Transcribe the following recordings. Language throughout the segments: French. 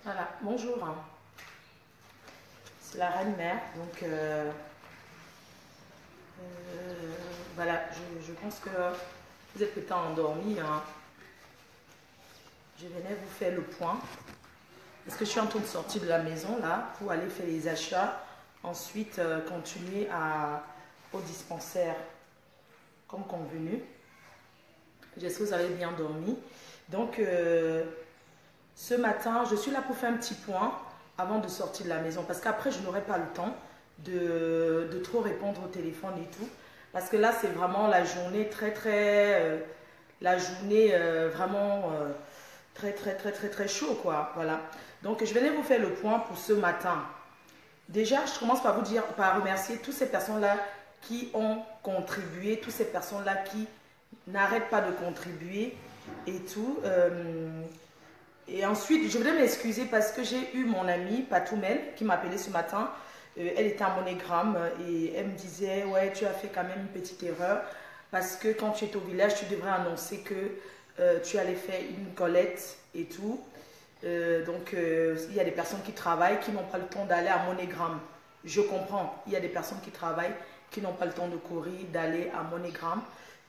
Voilà, bonjour. C'est la reine mère. Donc, voilà, je pense que vous êtes peut-être endormis, hein. Je venais vous faire le point. Parce que je suis en train de sortir de la maison, là, pour aller faire les achats. Ensuite, continuer au dispensaire, comme convenu. J'espère que vous avez bien dormi. Donc, ce matin, je suis là pour faire un petit point avant de sortir de la maison. Parce qu'après, je n'aurai pas le temps de trop répondre au téléphone et tout. Parce que là, c'est vraiment la journée la journée vraiment très chaud, quoi. Voilà. Donc, je venais vous faire le point pour ce matin. Déjà, je commence par vous dire, par remercier toutes ces personnes-là qui ont contribué, toutes ces personnes-là qui n'arrêtent pas de contribuer et tout. Et ensuite, je voulais m'excuser parce que j'ai eu mon amie Patoumel qui m'a appelé ce matin. Elle était à Monégram et elle me disait, ouais, tu as fait quand même une petite erreur parce que quand tu es au village, tu devrais annoncer que tu allais faire une collecte et tout. Il y a des personnes qui travaillent, qui n'ont pas le temps d'aller à Monégram. Je comprends, il y a des personnes qui travaillent, qui n'ont pas le temps de courir, d'aller à Monégram.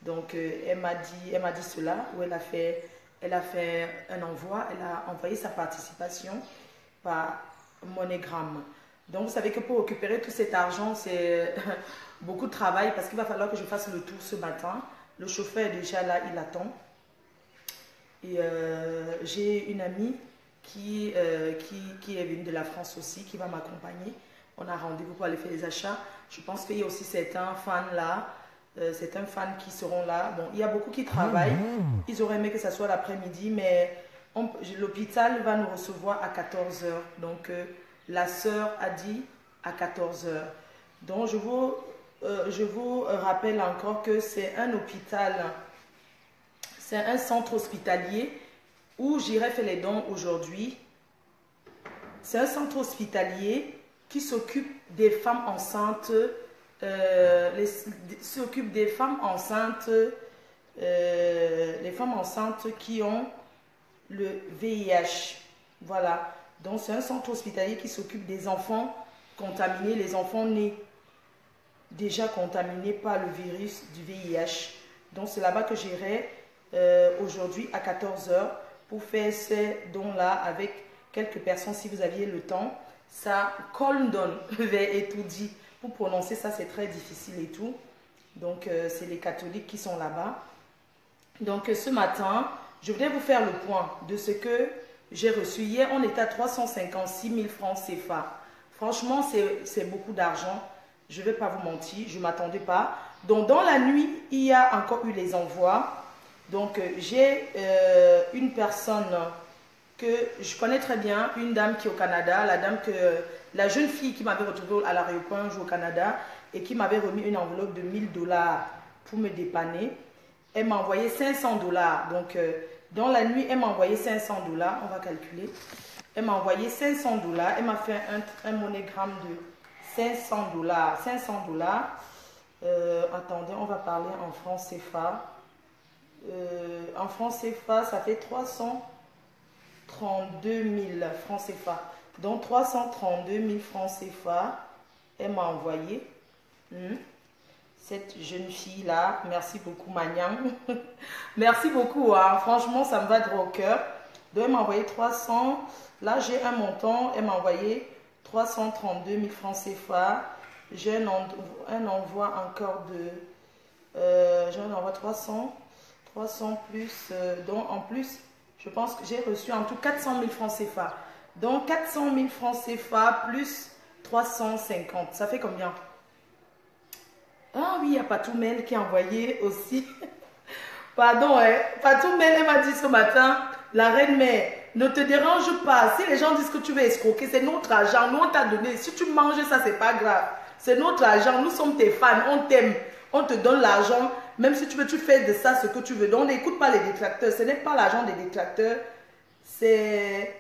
Donc, elle m'a dit cela, où elle a fait un envoi, elle a envoyé sa participation par MoneyGram. Donc, vous savez que pour récupérer tout cet argent, c'est beaucoup de travail parce qu'il va falloir que je fasse le tour ce matin. Le chauffeur est déjà là, il attend. Et j'ai une amie qui est venue de la France aussi, qui va m'accompagner. On a rendez-vous pour aller faire les achats. Je pense qu'il y a aussi certains fans là, certains fans qui seront là. Bon, il y a beaucoup qui travaillent. Ils auraient aimé que ça soit l'après-midi, mais l'hôpital va nous recevoir à 14 heures. Donc, la sœur a dit à 14 heures. Donc, je vous rappelle encore que c'est un hôpital, c'est un centre hospitalier où j'irai faire les dons aujourd'hui. C'est un centre hospitalier qui s'occupe des femmes enceintes, s'occupe des femmes enceintes, les femmes enceintes qui ont le VIH. Voilà. Donc c'est un centre hospitalier qui s'occupe des enfants contaminés, les enfants nés déjà contaminés par le virus du VIH. Donc c'est là-bas que j'irai aujourd'hui à 14 heures pour faire ces dons-là avec quelques personnes si vous aviez le temps. Ça, Colndon et tout dit. Pour prononcer ça, c'est très difficile et tout. Donc, c'est les catholiques qui sont là-bas. Donc, ce matin, je voulais vous faire le point de ce que j'ai reçu. Hier, on était à 356 000 francs CFA. Franchement, c'est beaucoup d'argent. Je ne vais pas vous mentir, je ne m'attendais pas. Donc, dans la nuit, il y a encore eu les envois. Donc, j'ai une personne que je connais très bien, une dame qui est au Canada, la jeune fille qui m'avait retrouvée à l'aéroport un jour au Canada et qui m'avait remis une enveloppe de 1000 $ pour me dépanner. Elle m'a envoyé 500 $. Donc, dans la nuit, elle m'a envoyé 500 $. On va calculer. Elle m'a envoyé 500 $. Elle m'a fait un MoneyGram de 500 $. 500 $. Attendez, on va parler en francs CFA. En francs CFA, ça fait 332 000 francs CFA. Donc 332 000 francs CFA, elle m'a envoyé. Cette jeune fille-là, merci beaucoup Magnang. Merci beaucoup, hein. Franchement, ça me va droit au cœur. Donc elle m'a envoyé 300. Là, j'ai un montant. Elle m'a envoyé 332 000 francs CFA. J'ai un envoi encore de... j'ai un envoi 300 plus... donc en plus... Je pense que j'ai reçu en tout 400 000 francs CFA. Donc 400 000 francs CFA plus 350. Ça fait combien? Ah oui, il y a Patoumel qui a envoyé aussi. Pardon, hein. Patoumel, elle m'a dit ce matin, la reine mère, ne te dérange pas. Si les gens disent que tu veux escroquer, c'est notre argent. Nous, on t'a donné. Si tu manges ça, c'est pas grave. C'est notre argent. Nous sommes tes fans. On t'aime. On te donne l'argent. Même si tu veux, tu fais de ça ce que tu veux. Donc, n'écoute pas les détracteurs. Ce n'est pas l'argent des détracteurs. C'est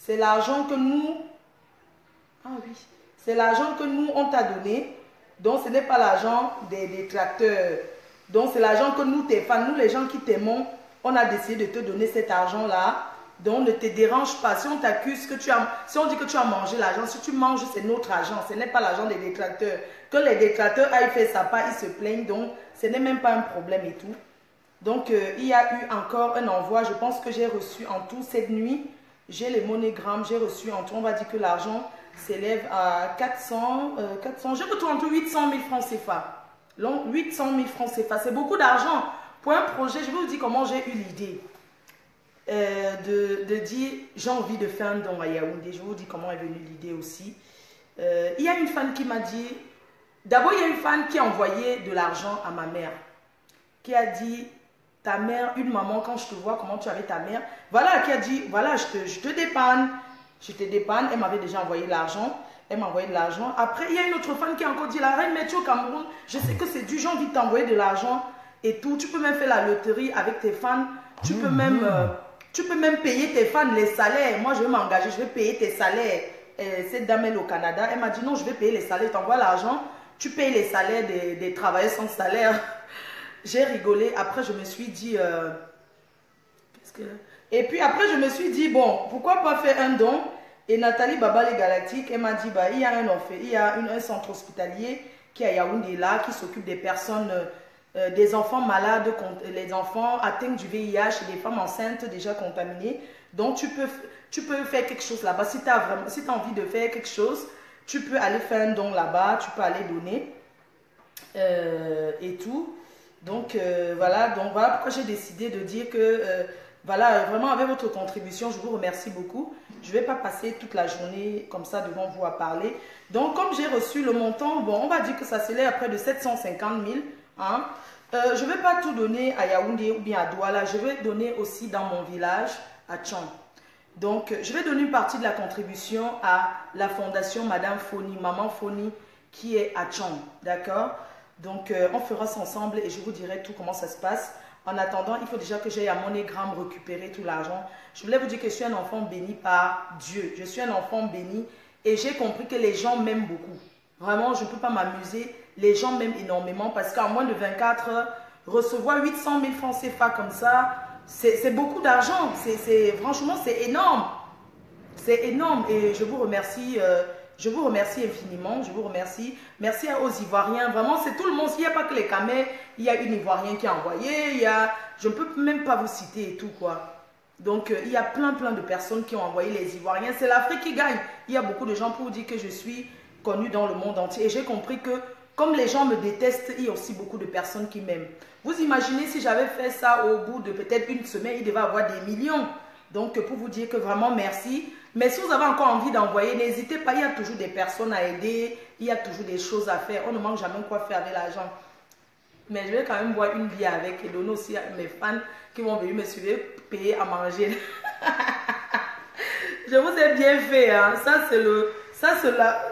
l'argent que nous... Ah oui. C'est l'argent que nous, on t'a donné. Donc, ce n'est pas l'argent des détracteurs. Donc, c'est l'argent que nous, tes fans, nous, les gens qui t'aimons, on a décidé de te donner cet argent-là. Donc, ne te dérange pas. Si on t'accuse que si on dit que tu as mangé l'argent, si tu manges, c'est notre argent. Ce n'est pas l'argent des détracteurs. Que les détracteurs aillent faire sa part, ils se plaignent. Donc, ce n'est même pas un problème et tout. Donc, il y a eu encore un envoi. Je pense que j'ai reçu en tout cette nuit. J'ai les MoneyGram. J'ai reçu en tout. On va dire que l'argent s'élève à 400. Je retrouve entre 800 000 francs CFA. Donc, 800 000 francs CFA. C'est beaucoup d'argent. Pour un projet, je vais vous dire comment j'ai eu l'idée. De dire j'ai envie de faire un don à Yaoundé. Je vous dis comment est venue l'idée aussi. Il y a une fan qui m'a dit, d'abord il y a une fan qui a envoyé de l'argent à ma mère, qui a dit, ta mère, une maman, quand je te vois comment tu avais ta mère, voilà, qui a dit, voilà, je te dépanne, elle m'avait déjà envoyé l'argent, elle m'a envoyé de l'argent. Après il y a une autre fan qui a encore dit, la reine, mais tu es au Cameroun, je sais que c'est du j'ai envie de t'envoyer de l'argent et tout, tu peux même faire la loterie avec tes fans, tu peux même payer tes fans les salaires. Moi, je vais m'engager, je vais payer tes salaires. Cette dame, elle est au Canada. Elle m'a dit non, je vais payer les salaires. Tu envoies l'argent, tu payes les salaires des travailleurs sans salaire. J'ai rigolé. Après, je me suis dit... Et puis après, je me suis dit, bon, pourquoi pas faire un don? Et Nathalie Baba, les Galactiques, elle m'a dit, bah, il y a un centre hospitalier qui est à Yaoundé là, qui s'occupe des personnes... des enfants malades, les enfants atteints du VIH et des femmes enceintes déjà contaminées. Donc, tu peux faire quelque chose là-bas. Si tu as envie de faire quelque chose, tu peux aller faire un don là-bas, tu peux aller donner et tout. Donc, voilà pourquoi j'ai décidé de dire que, voilà, vraiment avec votre contribution, je vous remercie beaucoup. Je ne vais pas passer toute la journée comme ça devant vous à parler. Donc, comme j'ai reçu le montant, bon, on va dire que ça s'élève à près de 750 000. Hein? Je ne vais pas tout donner à Yaoundé ou bien à Douala, je vais donner aussi dans mon village à Tchang. Donc, je vais donner une partie de la contribution à la fondation Madame Foni, Maman Foni, qui est à Tchang. D'accord? Donc, on fera ça ensemble et je vous dirai tout comment ça se passe. En attendant, il faut déjà que j'aille à MoneyGram récupérer tout l'argent. Je voulais vous dire que je suis un enfant béni par Dieu. Je suis un enfant béni et j'ai compris que les gens m'aiment beaucoup. Vraiment, je ne peux pas m'amuser. Les gens m'aiment énormément parce qu'en moins de 24 heures, recevoir 800 000 francs CFA comme ça, c'est beaucoup d'argent. Franchement, c'est énorme. C'est énorme et je vous remercie infiniment. Je vous remercie. Merci aux Ivoiriens. Vraiment, c'est tout le monde. Il n'y a pas que les Camés. Il y a une Ivoirienne qui a envoyé. Je ne peux même pas vous citer et tout quoi. Donc, il y a plein de personnes qui ont envoyé les Ivoiriens. C'est l'Afrique qui gagne. Il y a beaucoup de gens pour dire que je suis connue dans le monde entier. Et j'ai compris que comme les gens me détestent, il y a aussi beaucoup de personnes qui m'aiment. Vous imaginez si j'avais fait ça au bout de peut-être une semaine, il devait avoir des millions. Donc, pour vous dire que vraiment merci. Mais si vous avez encore envie d'envoyer, n'hésitez pas. Il y a toujours des personnes à aider. Il y a toujours des choses à faire. On ne manque jamais quoi faire avec l'argent. Mais je vais quand même boire une bière avec et donner aussi à mes fans qui vont venir me suivre, payer à manger. Je vous ai bien fait. Hein.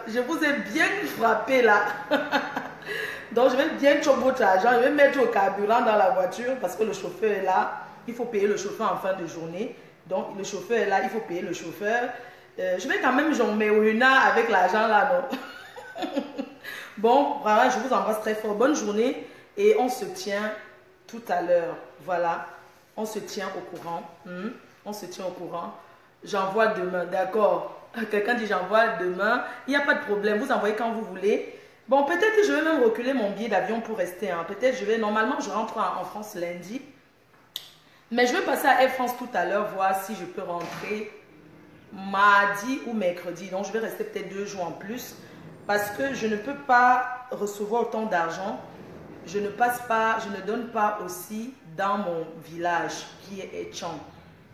Je vous ai bien frappé là. Donc, je vais bien choper votre argent. Je vais mettre au carburant dans la voiture parce que le chauffeur est là. Il faut payer le chauffeur en fin de journée. Donc, le chauffeur est là. Il faut payer le chauffeur. Je vais quand même jommer au renard avec l'argent là. Non? Bon, voilà, je vous embrasse très fort. Bonne journée. Et on se tient tout à l'heure. Voilà. On se tient au courant. On se tient au courant. J'envoie demain. D'accord. Quelqu'un dit j'envoie demain. Il n'y a pas de problème. Vous envoyez quand vous voulez. Bon, peut-être que je vais même reculer mon billet d'avion pour rester. Hein. Peut-être normalement, je rentre en France lundi. Mais je vais passer à Air France tout à l'heure, voir si je peux rentrer mardi ou mercredi. Donc, je vais rester peut-être 2 jours en plus. Parce que je ne peux pas recevoir autant d'argent. Je ne donne pas aussi dans mon village qui est Tchang.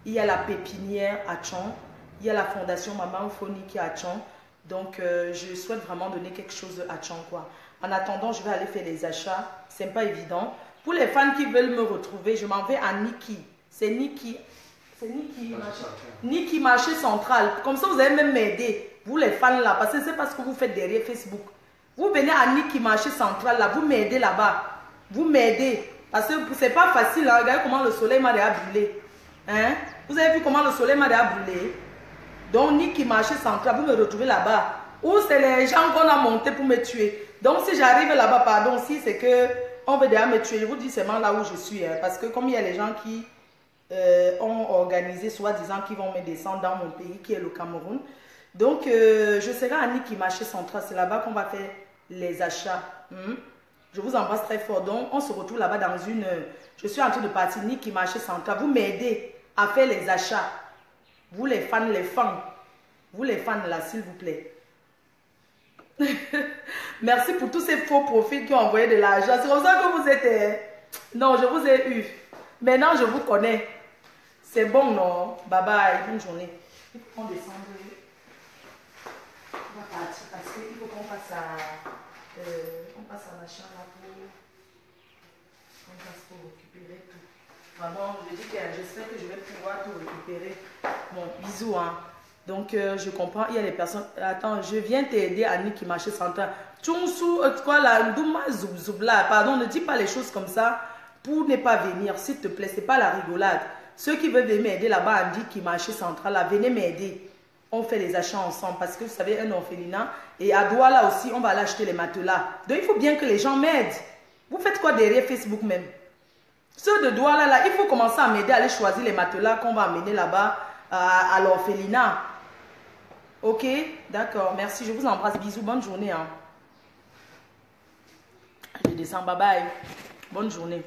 Il y a la pépinière à Tchang. Il y a la fondation Maman Foni qui est à Tchang. Donc, je souhaite vraiment donner quelque chose à Tchang, quoi. En attendant, je vais aller faire les achats. Ce n'est pas évident. Pour les fans qui veulent me retrouver, je m'en vais à Niki. C'est Niki. C'est Niki. Niki Marché Central. Comme ça, vous allez même m'aider. Vous les fans là, parce que c'est parce que vous faites derrière Facebook. Vous venez à Niki Marché Central là, vous m'aidez là-bas. Vous m'aidez. Parce que c'est pas facile. Hein. Regardez comment le soleil m'a déjà brûlé. Hein? Vous avez vu comment le soleil m'a déjà brûlé? Donc, Niki Marché Central, vous me retrouvez là-bas. Ou c'est les gens qu'on a montés pour me tuer. Donc, si j'arrive là-bas, pardon, si c'est que on veut déjà me tuer, je vous dis seulement là où je suis. Hein, parce que comme il y a les gens qui ont organisé, soi-disant, qu'ils vont me descendre dans mon pays, qui est le Cameroun. Donc, je serai à Niki Marché Central. C'est là-bas qu'on va faire les achats. Je vous embrasse très fort. Donc, on se retrouve là-bas dans une... je suis en train de partir Niki Marché Central. Vous m'aidez à faire les achats. Vous les fans, Vous les fans là, s'il vous plaît. Merci pour tous ces faux profils qui ont envoyé de l'argent. C'est comme ça que vous êtes... Non, je vous ai eu. Maintenant, je vous connais. C'est bon, non? Bye bye. Bonne journée. Il faut qu'on descende. On va partir parce qu'il faut qu'on passe à machin là pour récupérer tout. Vraiment, je dis que j'espère que je vais pouvoir tout récupérer. Bon, bisous, hein. Donc, je comprends, il y a des personnes... Attends, je viens t'aider à Niki Marché Central. Tchonsou, quoi là, Ndouma Zoub là. Pardon, ne dis pas les choses comme ça pour ne pas venir, s'il te plaît. C'est pas la rigolade. Ceux qui veulent venir m'aider là-bas à Niki Marché Central, là, venez m'aider. On fait les achats ensemble parce que vous savez, un orphelinat. Et à Douala aussi, on va aller acheter les matelas. Donc, il faut bien que les gens m'aident. Vous faites quoi derrière Facebook même? Ceux de Douala là, il faut commencer à m'aider à aller choisir les matelas qu'on va amener là-bas à l'orphelinat. Ok, d'accord, merci, je vous embrasse, bisous, bonne journée. Hein. Je descends, bye bye, bonne journée.